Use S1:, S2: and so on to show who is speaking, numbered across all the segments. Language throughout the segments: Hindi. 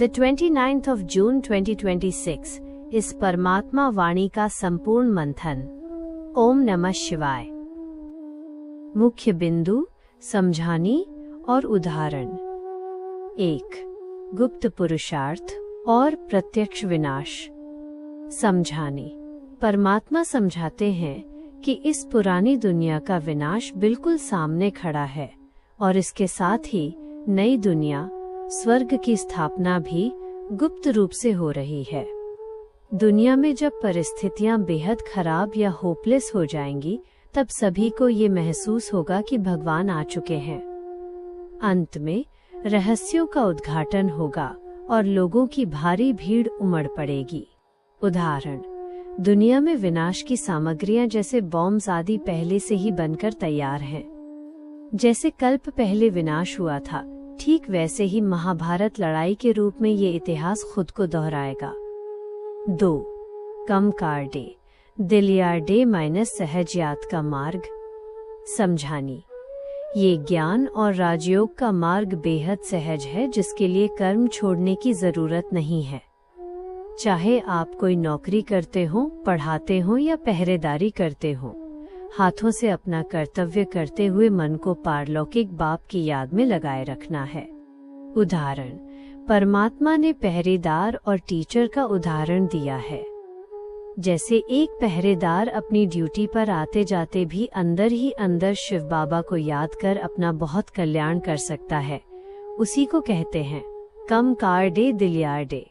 S1: The 29th of June 2026 इस परमात्मा वाणी का संपूर्ण मंथन। ओम नमः शिवाय। मुख्य बिंदु, समझानी और उदाहरण। 1. गुप्त पुरुषार्थ और प्रत्यक्ष विनाश। समझानी। परमात्मा समझाते हैं कि इस पुरानी दुनिया का विनाश बिल्कुल सामने खड़ा है और इसके साथ ही नई दुनिया स्वर्ग की स्थापना भी गुप्त रूप से हो रही है। दुनिया में जब परिस्थितियां बेहद खराब या होपलेस हो जाएंगी, तब सभी को ये महसूस होगा कि भगवान आ चुके हैं। अंत में रहस्यों का उद्घाटन होगा और लोगों की भारी भीड़ उमड़ पड़ेगी। उदाहरण, दुनिया में विनाश की सामग्रियां जैसे बॉम्ब्स आदि पहले से ही बनकर तैयार हैं। जैसे कल्प पहले विनाश हुआ था, ठीक वैसे ही महाभारत लड़ाई के रूप में ये इतिहास खुद को दोहराएगा। 2. कम कार्डे दिलियार्डे माइनस सहज यात का मार्ग। समझानी। ये ज्ञान और राजयोग का मार्ग बेहद सहज है, जिसके लिए कर्म छोड़ने की जरूरत नहीं है। चाहे आप कोई नौकरी करते हो, पढ़ाते हो या पहरेदारी करते हो, हाथों से अपना कर्तव्य करते हुए मन को पारलौकिक बाप की याद में लगाए रखना है। उदाहरण, परमात्मा ने पहरेदार और टीचर का उदाहरण दिया है। जैसे एक पहरेदार अपनी ड्यूटी पर आते जाते भी अंदर ही अंदर शिव बाबा को याद कर अपना बहुत कल्याण कर सकता है, उसी को कहते हैं कम कार्डे दिलियार्डे।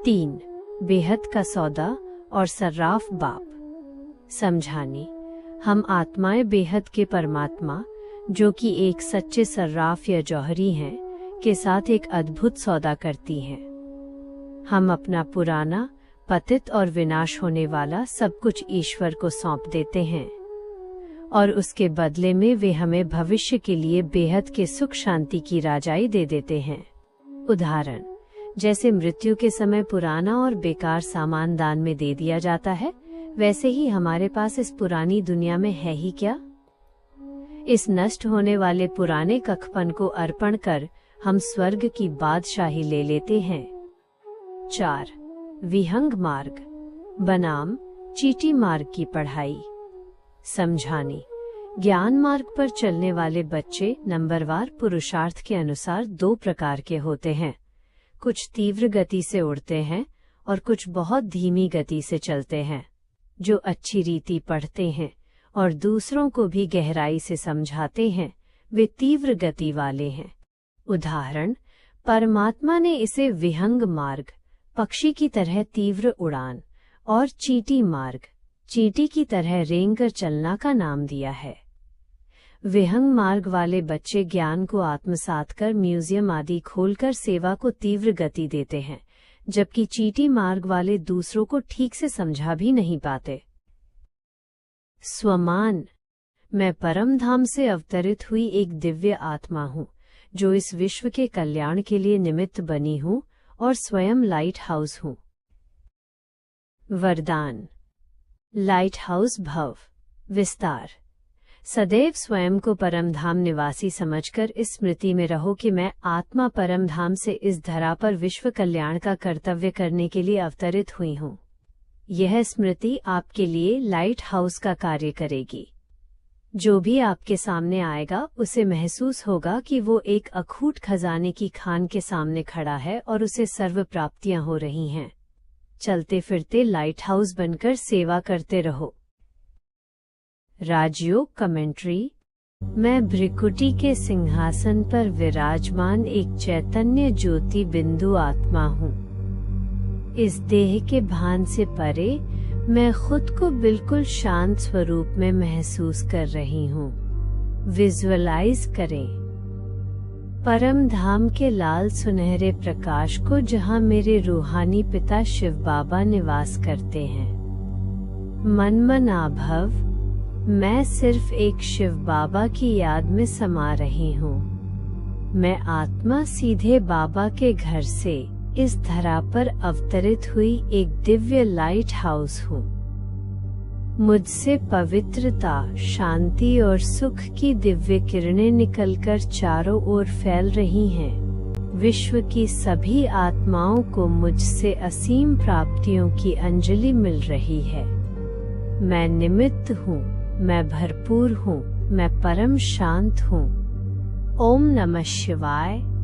S1: 3. बेहद का सौदा और सर्राफ बाप। समझानी। हम आत्माएं बेहद के परमात्मा, जो कि एक सच्चे सर्राफ या जौहरी हैं, के साथ एक अद्भुत सौदा करती हैं। हम अपना पुराना, पतित और विनाश होने वाला सब कुछ ईश्वर को सौंप देते हैं और उसके बदले में वे हमें भविष्य के लिए बेहद के सुख शांति की राजाई दे देते हैं। उदाहरण, जैसे मृत्यु के समय पुराना और बेकार सामान दान में दे दिया जाता है, वैसे ही हमारे पास इस पुरानी दुनिया में है ही क्या। इस नष्ट होने वाले पुराने कखपन को अर्पण कर हम स्वर्ग की बादशाही ले लेते हैं। 4. विहंग मार्ग बनाम चीटी मार्ग की पढ़ाई। समझानी। ज्ञान मार्ग पर चलने वाले बच्चे नंबरवार पुरुषार्थ के अनुसार 2 प्रकार के होते हैं। कुछ तीव्र गति से उड़ते हैं और कुछ बहुत धीमी गति से चलते हैं। जो अच्छी रीति पढ़ते हैं और दूसरों को भी गहराई से समझाते हैं, वे तीव्र गति वाले हैं। उदाहरण, परमात्मा ने इसे विहंग मार्ग, पक्षी की तरह तीव्र उड़ान, और चीटी मार्ग, चींटी की तरह रेंगकर चलना का नाम दिया है। विहंग मार्ग वाले बच्चे ज्ञान को आत्मसात कर म्यूजियम आदि खोलकर सेवा को तीव्र गति देते हैं, जबकि चीटी मार्ग वाले दूसरों को ठीक से समझा भी नहीं पाते। स्वमान। मैं परम धाम से अवतरित हुई एक दिव्य आत्मा हूँ, जो इस विश्व के कल्याण के लिए निमित्त बनी हूँ और स्वयं लाइट हाउस हूँ। वरदान। लाइट हाउस भव। विस्तार। सदैव स्वयं को परमधाम निवासी समझकर इस स्मृति में रहो कि मैं आत्मा परमधाम से इस धरा पर विश्व कल्याण का कर्तव्य करने के लिए अवतरित हुई हूँ। यह स्मृति आपके लिए लाइट हाउस का कार्य करेगी। जो भी आपके सामने आएगा, उसे महसूस होगा कि वो एक अखूट खजाने की खान के सामने खड़ा है और उसे सर्व प्राप्तियां हो रही हैं। चलते फिरते लाइट हाउस बनकर सेवा करते रहो। राजयोग कमेंट्री। मैं भ्रिकुटी के सिंहासन पर विराजमान एक चैतन्य ज्योति बिंदु आत्मा हूँ। इस देह के भान से परे मैं खुद को बिल्कुल शांत स्वरूप में महसूस कर रही हूँ। विजुअलाइज करें परम धाम के लाल सुनहरे प्रकाश को, जहाँ मेरे रूहानी पिता शिव बाबा निवास करते हैं। मन मन आभव। मैं सिर्फ एक शिव बाबा की याद में समा रही हूँ। मैं आत्मा सीधे बाबा के घर से इस धरा पर अवतरित हुई एक दिव्य लाइट हाउस हूँ। मुझसे पवित्रता, शांति और सुख की दिव्य किरणें निकलकर चारों ओर फैल रही हैं। विश्व की सभी आत्माओं को मुझसे असीम प्राप्तियों की अंजलि मिल रही है। मैं निमित्त हूँ, मैं भरपूर हूँ, मैं परम शांत हूँ। ओम नमः शिवाय।